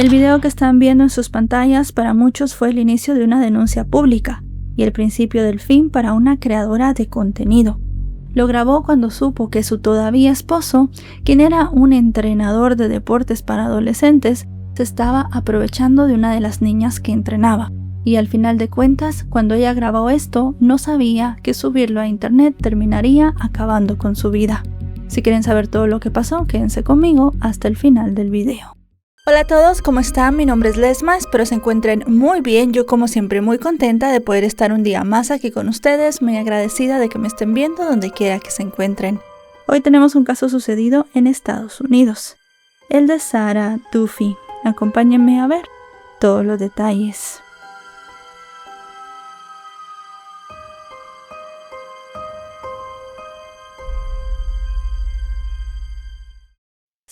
El video que están viendo en sus pantallas para muchos fue el inicio de una denuncia pública y el principio del fin para una creadora de contenido. Lo grabó cuando supo que su todavía esposo, quien era un entrenador de deportes para adolescentes, se estaba aprovechando de una de las niñas que entrenaba. Y al final de cuentas, cuando ella grabó esto, no sabía que subirlo a internet terminaría acabando con su vida. Si quieren saber todo lo que pasó, quédense conmigo hasta el final del video. Hola a todos, ¿cómo están? Mi nombre es Lesma, espero se encuentren muy bien. Yo como siempre muy contenta de poder estar un día más aquí con ustedes, muy agradecida de que me estén viendo donde quiera que se encuentren. Hoy tenemos un caso sucedido en Estados Unidos, el de Sarah Duffy. Acompáñenme a ver todos los detalles.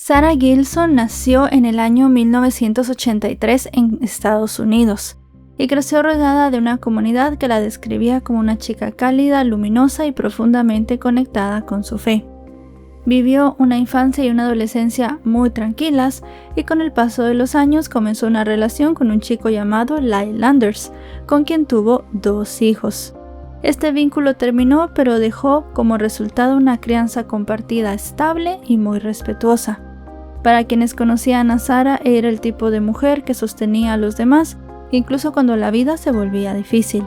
Sarah Gilson nació en el año 1983 en Estados Unidos y creció rodeada de una comunidad que la describía como una chica cálida, luminosa y profundamente conectada con su fe. Vivió una infancia y una adolescencia muy tranquilas y con el paso de los años comenzó una relación con un chico llamado Lyle Landers, con quien tuvo 2 hijos. Este vínculo terminó, pero dejó como resultado una crianza compartida estable y muy respetuosa. Para quienes conocían a Sarah, era el tipo de mujer que sostenía a los demás, incluso cuando la vida se volvía difícil.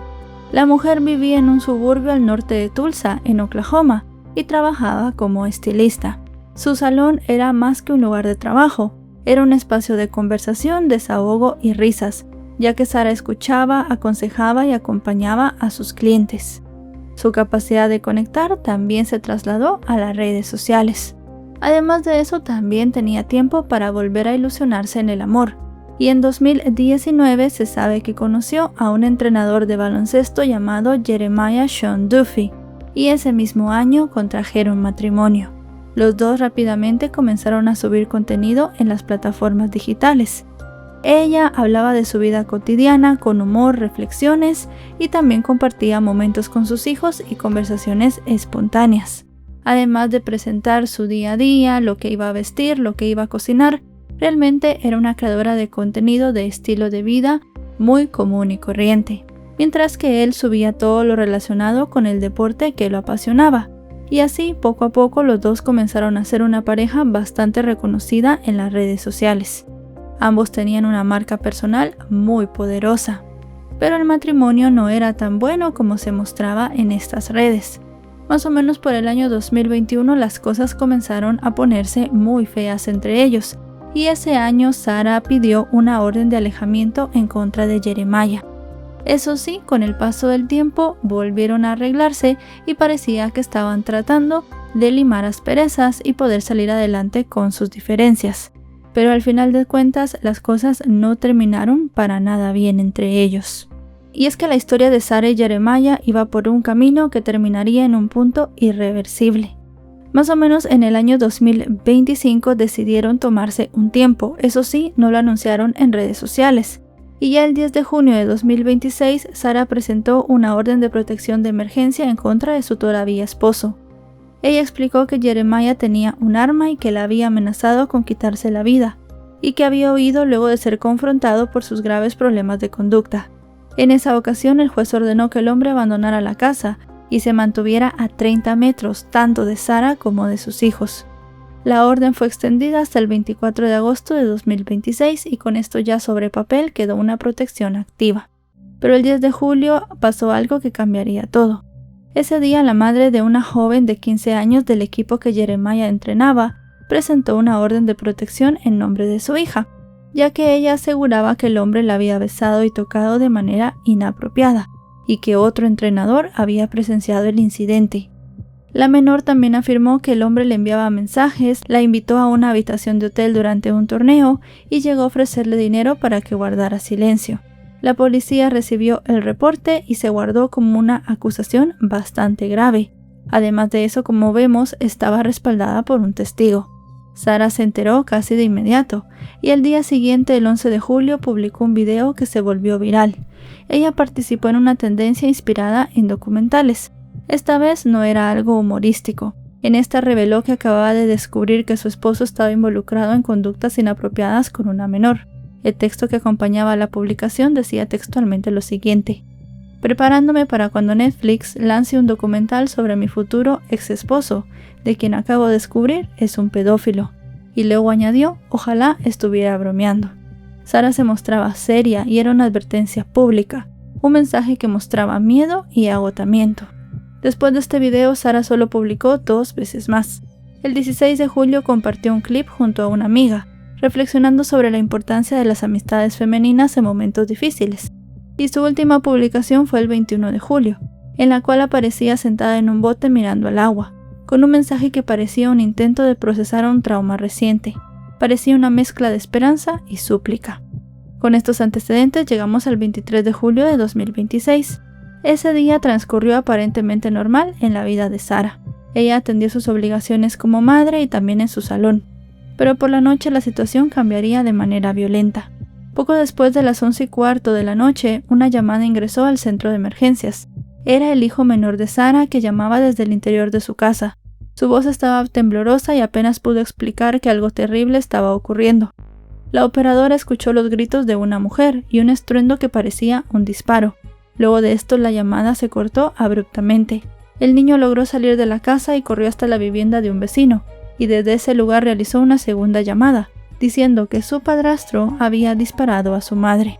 La mujer vivía en un suburbio al norte de Tulsa, en Oklahoma, y trabajaba como estilista. Su salón era más que un lugar de trabajo, era un espacio de conversación, desahogo y risas, ya que Sarah escuchaba, aconsejaba y acompañaba a sus clientes. Su capacidad de conectar también se trasladó a las redes sociales. Además de eso, también tenía tiempo para volver a ilusionarse en el amor, y en 2019 se sabe que conoció a un entrenador de baloncesto llamado Jeremiah Sean Duffy, y ese mismo año contrajeron matrimonio. Los dos rápidamente comenzaron a subir contenido en las plataformas digitales. Ella hablaba de su vida cotidiana con humor, reflexiones y también compartía momentos con sus hijos y conversaciones espontáneas. Además de presentar su día a día, lo que iba a vestir, lo que iba a cocinar, realmente era una creadora de contenido de estilo de vida muy común y corriente, mientras que él subía todo lo relacionado con el deporte que lo apasionaba. Y así, poco a poco, los dos comenzaron a ser una pareja bastante reconocida en las redes sociales. Ambos tenían una marca personal muy poderosa, pero el matrimonio no era tan bueno como se mostraba en estas redes. Más o menos por el año 2021 las cosas comenzaron a ponerse muy feas entre ellos, y ese año Sarah pidió una orden de alejamiento en contra de Jeremiah. Eso sí, con el paso del tiempo volvieron a arreglarse y parecía que estaban tratando de limar asperezas y poder salir adelante con sus diferencias. Pero al final de cuentas las cosas no terminaron para nada bien entre ellos. Y es que la historia de Sarah y Jeremiah iba por un camino que terminaría en un punto irreversible. Más o menos en el año 2025 decidieron tomarse un tiempo, eso sí, no lo anunciaron en redes sociales. Y ya el 10 de junio de 2026, Sarah presentó una orden de protección de emergencia en contra de su todavía esposo. Ella explicó que Jeremiah tenía un arma y que la había amenazado con quitarse la vida, y que había huido luego de ser confrontado por sus graves problemas de conducta. En esa ocasión, el juez ordenó que el hombre abandonara la casa y se mantuviera a 30 metros, tanto de Sarah como de sus hijos. La orden fue extendida hasta el 24 de agosto de 2026 y con esto ya sobre papel quedó una protección activa. Pero el 10 de julio pasó algo que cambiaría todo. Ese día, la madre de una joven de 15 años del equipo que Jeremiah entrenaba presentó una orden de protección en nombre de su hija, ya que ella aseguraba que el hombre la había besado y tocado de manera inapropiada, y que otro entrenador había presenciado el incidente. La menor también afirmó que el hombre le enviaba mensajes, la invitó a una habitación de hotel durante un torneo y llegó a ofrecerle dinero para que guardara silencio. La policía recibió el reporte y se guardó como una acusación bastante grave. Además de eso, como vemos, estaba respaldada por un testigo. Sarah se enteró casi de inmediato y el día siguiente, el 11 de julio, publicó un video que se volvió viral. Ella participó en una tendencia inspirada en documentales. Esta vez no era algo humorístico. En esta reveló que acababa de descubrir que su esposo estaba involucrado en conductas inapropiadas con una menor. El texto que acompañaba la publicación decía textualmente lo siguiente: preparándome para cuando Netflix lance un documental sobre mi futuro ex esposo, de quien acabo de descubrir es un pedófilo. Y luego añadió, ojalá estuviera bromeando. Sara se mostraba seria y era una advertencia pública, un mensaje que mostraba miedo y agotamiento. Después de este video, Sara solo publicó 2 veces más. El 16 de julio compartió un clip junto a una amiga, reflexionando sobre la importancia de las amistades femeninas en momentos difíciles. Y su última publicación fue el 21 de julio, en la cual aparecía sentada en un bote mirando al agua, con un mensaje que parecía un intento de procesar un trauma reciente. Parecía una mezcla de esperanza y súplica. Con estos antecedentes llegamos al 23 de julio de 2026. Ese día transcurrió aparentemente normal en la vida de Sara. Ella atendió sus obligaciones como madre y también en su salón. Pero por la noche la situación cambiaría de manera violenta. Poco después de las 11:15 de la noche, una llamada ingresó al centro de emergencias. Era el hijo menor de Sara que llamaba desde el interior de su casa. Su voz estaba temblorosa y apenas pudo explicar que algo terrible estaba ocurriendo. La operadora escuchó los gritos de una mujer y un estruendo que parecía un disparo. Luego de esto la llamada se cortó abruptamente. El niño logró salir de la casa y corrió hasta la vivienda de un vecino, y desde ese lugar realizó una segunda llamada, diciendo que su padrastro había disparado a su madre.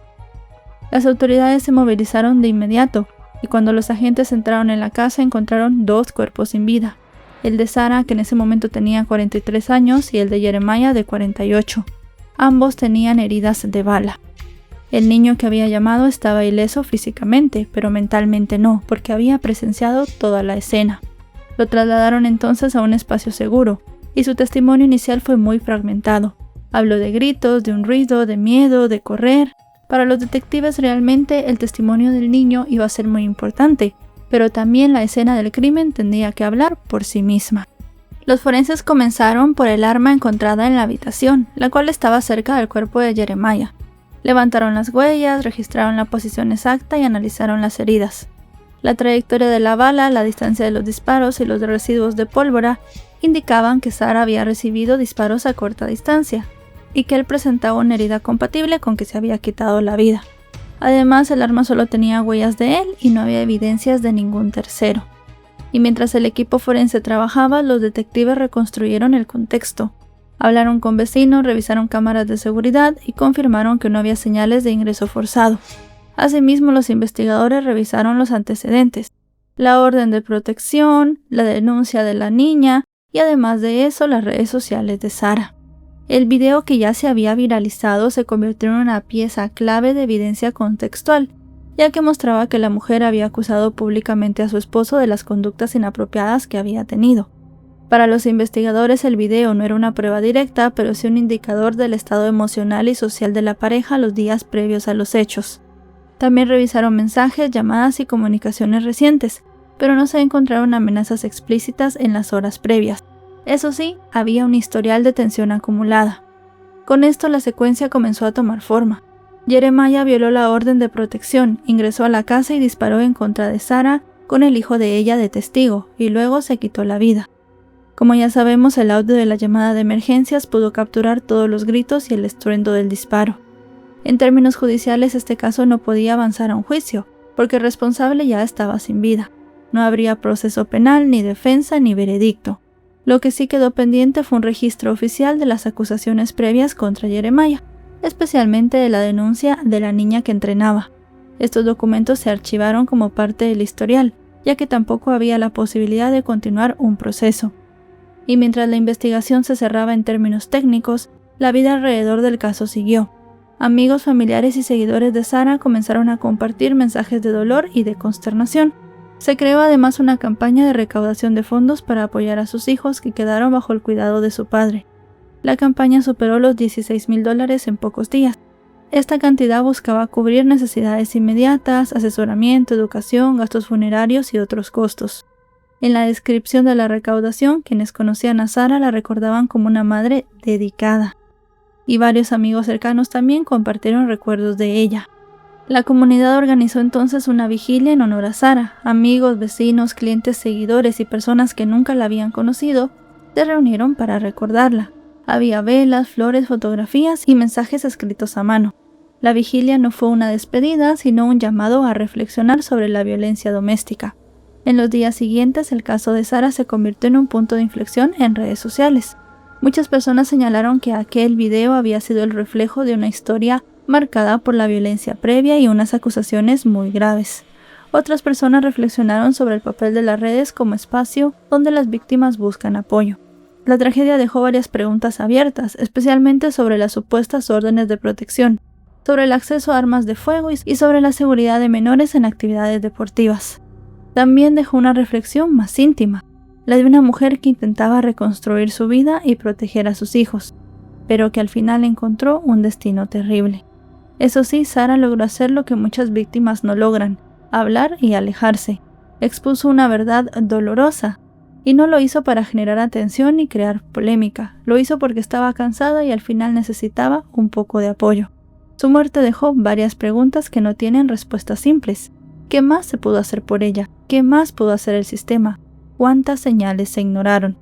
Las autoridades se movilizaron de inmediato, y cuando los agentes entraron en la casa encontraron 2 cuerpos sin vida, el de Sara, que en ese momento tenía 43 años, y el de Jeremiah, de 48. Ambos tenían heridas de bala. El niño que había llamado estaba ileso físicamente, pero mentalmente no, porque había presenciado toda la escena. Lo trasladaron entonces a un espacio seguro, y su testimonio inicial fue muy fragmentado. Habló de gritos, de un ruido, de miedo, de correr. Para los detectives realmente el testimonio del niño iba a ser muy importante, pero también la escena del crimen tendría que hablar por sí misma. Los forenses comenzaron por el arma encontrada en la habitación, la cual estaba cerca del cuerpo de Jeremiah. Levantaron las huellas, registraron la posición exacta y analizaron las heridas. La trayectoria de la bala, la distancia de los disparos y los residuos de pólvora indicaban que Sara había recibido disparos a corta distancia y que él presentaba una herida compatible con que se había quitado la vida. Además, el arma solo tenía huellas de él y no había evidencias de ningún tercero. Y mientras el equipo forense trabajaba, los detectives reconstruyeron el contexto. Hablaron con vecinos, revisaron cámaras de seguridad y confirmaron que no había señales de ingreso forzado. Asimismo, los investigadores revisaron los antecedentes, la orden de protección, la denuncia de la niña y además de eso las redes sociales de Sara. El video que ya se había viralizado se convirtió en una pieza clave de evidencia contextual, ya que mostraba que la mujer había acusado públicamente a su esposo de las conductas inapropiadas que había tenido. Para los investigadores el video no era una prueba directa, pero sí un indicador del estado emocional y social de la pareja los días previos a los hechos. También revisaron mensajes, llamadas y comunicaciones recientes, pero no se encontraron amenazas explícitas en las horas previas. Eso sí, había un historial de tensión acumulada. Con esto la secuencia comenzó a tomar forma. Jeremiah violó la orden de protección, ingresó a la casa y disparó en contra de Sara con el hijo de ella de testigo, y luego se quitó la vida. Como ya sabemos, el audio de la llamada de emergencias pudo capturar todos los gritos y el estruendo del disparo. En términos judiciales, este caso no podía avanzar a un juicio, porque el responsable ya estaba sin vida. No habría proceso penal, ni defensa, ni veredicto. Lo que sí quedó pendiente fue un registro oficial de las acusaciones previas contra Jeremiah, especialmente de la denuncia de la niña que entrenaba. Estos documentos se archivaron como parte del historial, ya que tampoco había la posibilidad de continuar un proceso. Y mientras la investigación se cerraba en términos técnicos, la vida alrededor del caso siguió. Amigos, familiares y seguidores de Sara comenzaron a compartir mensajes de dolor y de consternación. Se creó además una campaña de recaudación de fondos para apoyar a sus hijos que quedaron bajo el cuidado de su padre. La campaña superó los $16,000 en pocos días. Esta cantidad buscaba cubrir necesidades inmediatas, asesoramiento, educación, gastos funerarios y otros costos. En la descripción de la recaudación, quienes conocían a Sara la recordaban como una madre dedicada. Y varios amigos cercanos también compartieron recuerdos de ella. La comunidad organizó entonces una vigilia en honor a Sara. Amigos, vecinos, clientes, seguidores y personas que nunca la habían conocido se reunieron para recordarla. Había velas, flores, fotografías y mensajes escritos a mano. La vigilia no fue una despedida, sino un llamado a reflexionar sobre la violencia doméstica. En los días siguientes, el caso de Sara se convirtió en un punto de inflexión en redes sociales. Muchas personas señalaron que aquel video había sido el reflejo de una historia marcada por la violencia previa y unas acusaciones muy graves. Otras personas reflexionaron sobre el papel de las redes como espacio donde las víctimas buscan apoyo. La tragedia dejó varias preguntas abiertas, especialmente sobre las supuestas órdenes de protección, sobre el acceso a armas de fuego y sobre la seguridad de menores en actividades deportivas. También dejó una reflexión más íntima, la de una mujer que intentaba reconstruir su vida y proteger a sus hijos, pero que al final encontró un destino terrible. Eso sí, Sara logró hacer lo que muchas víctimas no logran: hablar y alejarse. Expuso una verdad dolorosa, y no lo hizo para generar atención ni crear polémica. Lo hizo porque estaba cansada y al final necesitaba un poco de apoyo. Su muerte dejó varias preguntas que no tienen respuestas simples. ¿Qué más se pudo hacer por ella? ¿Qué más pudo hacer el sistema? ¿Cuántas señales se ignoraron?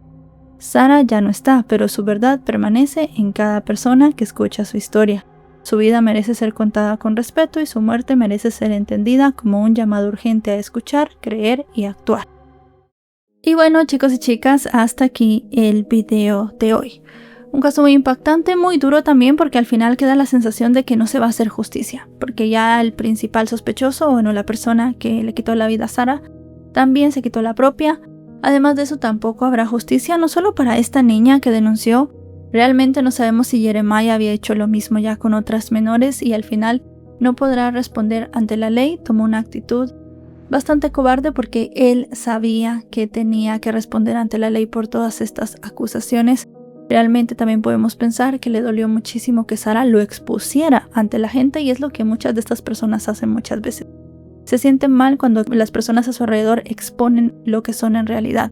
Sara ya no está, pero su verdad permanece en cada persona que escucha su historia. Su vida merece ser contada con respeto y su muerte merece ser entendida como un llamado urgente a escuchar, creer y actuar. Y bueno, chicos y chicas, hasta aquí el video de hoy. Un caso muy impactante, muy duro también, porque al final queda la sensación de que no se va a hacer justicia, porque ya el principal sospechoso, bueno, la persona que le quitó la vida a Sara, también se quitó la propia. Además de eso, tampoco habrá justicia, no solo para esta niña que denunció. Realmente no sabemos si Jeremiah había hecho lo mismo ya con otras menores y al final no podrá responder ante la ley. Tomó una actitud bastante cobarde porque él sabía que tenía que responder ante la ley por todas estas acusaciones. Realmente también podemos pensar que le dolió muchísimo que Sara lo expusiera ante la gente, y es lo que muchas de estas personas hacen muchas veces. Se sienten mal cuando las personas a su alrededor exponen lo que son en realidad.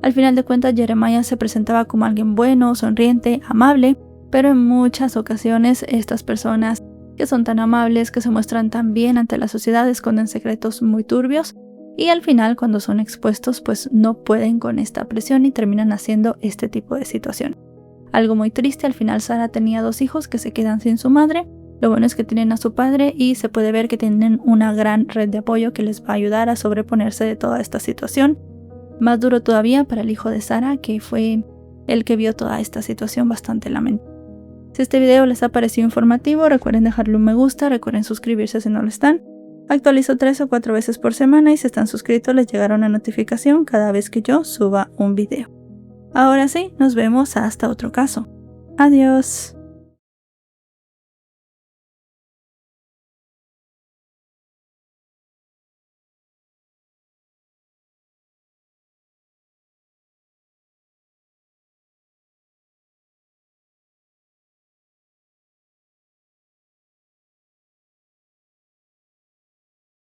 Al final de cuentas, Jeremiah se presentaba como alguien bueno, sonriente, amable, pero en muchas ocasiones estas personas que son tan amables, que se muestran tan bien ante la sociedad, esconden secretos muy turbios y al final, cuando son expuestos, pues no pueden con esta presión y terminan haciendo este tipo de situación. Algo muy triste. Al final Sara tenía 2 hijos que se quedan sin su madre. Lo bueno es que tienen a su padre y se puede ver que tienen una gran red de apoyo que les va a ayudar a sobreponerse de toda esta situación. Más duro todavía para el hijo de Sara, que fue el que vio toda esta situación bastante lamentable. Si este video les ha parecido informativo, recuerden dejarle un me gusta, recuerden suscribirse si no lo están. Actualizo 3 o 4 veces por semana y si están suscritos les llegará una notificación cada vez que yo suba un video. Ahora sí, nos vemos hasta otro caso. Adiós.